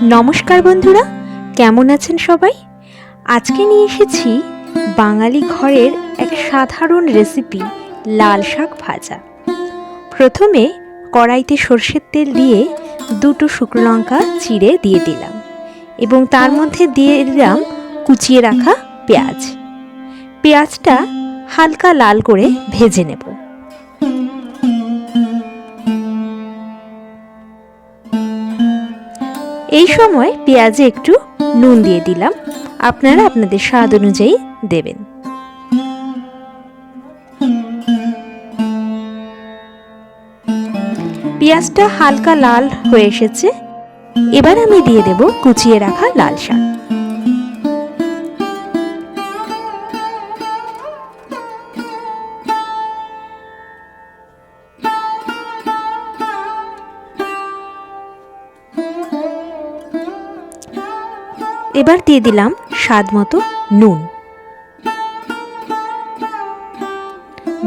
নমস্কার বন্ধুরা, কেমন আছেন সবাই? আজকে নিয়ে এসেছি বাঙালি ঘরের এক সাধারণ রেসিপি, লাল শাক ভাজা। প্রথমে কড়াইতে সরষের তেল দিয়ে দুটো শুকনো লঙ্কা চিড়ে দিয়ে দিলাম এবং তার মধ্যে দিয়ে দিলাম কুচিয়ে রাখা পেঁয়াজ। পেঁয়াজটা হালকা লাল করে ভেজে নেব। এই সময় পেঁয়াজে একটু নুন দিয়ে দিলাম, আপনারা আপনাদের স্বাদ অনুযায়ী দেবেন। পেঁয়াজটা হালকা লাল হয়ে এসেছে, এবার আমি দিয়ে দেব কুচিয়ে রাখা লাল শাক। এবার দিয়ে দিলাম স্বাদ মতো নুন।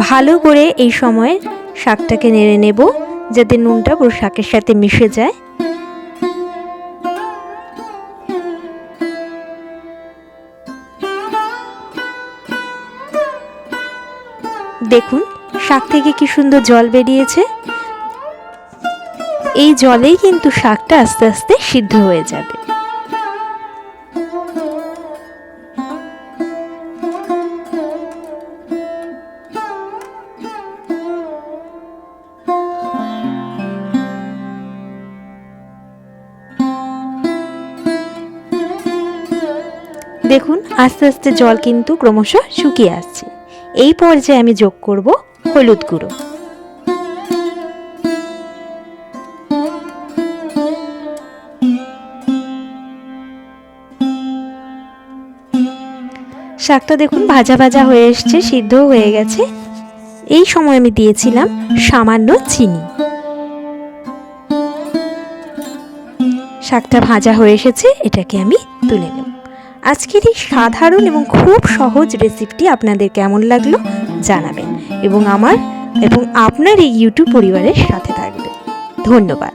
ভালো করে এই সময় শাকটাকে নেড়ে নেব যাতে নুনটা পুরো শাকের সাথে মিশে যায়। দেখুন শাক থেকে কি সুন্দর জল বেরিয়েছে। এই জলেই কিন্তু শাকটা আস্তে আস্তে সিদ্ধ হয়ে যাবে। দেখুন আস্তে আস্তে জল কিন্তু ক্রমশ শুকিয়ে আসছে। এই পর্যায়ে আমি যোগ করব হলুদ গুঁড়ো। শাকটা দেখুন ভাজা ভাজা হয়ে এসছে, সিদ্ধ হয়ে গেছে। এই সময় আমি দিয়েছিলাম সামান্য চিনি। শাকটা ভাজা হয়ে এসেছে, এটাকে আমি তুলে নেব। আজকের এই সাধারণ এবং খুব সহজ রেসিপিটি আপনাদের কেমন লাগলো জানাবেন এবং আপনার এই ইউটিউব পরিবারের সাথে থাকবেন। ধন্যবাদ।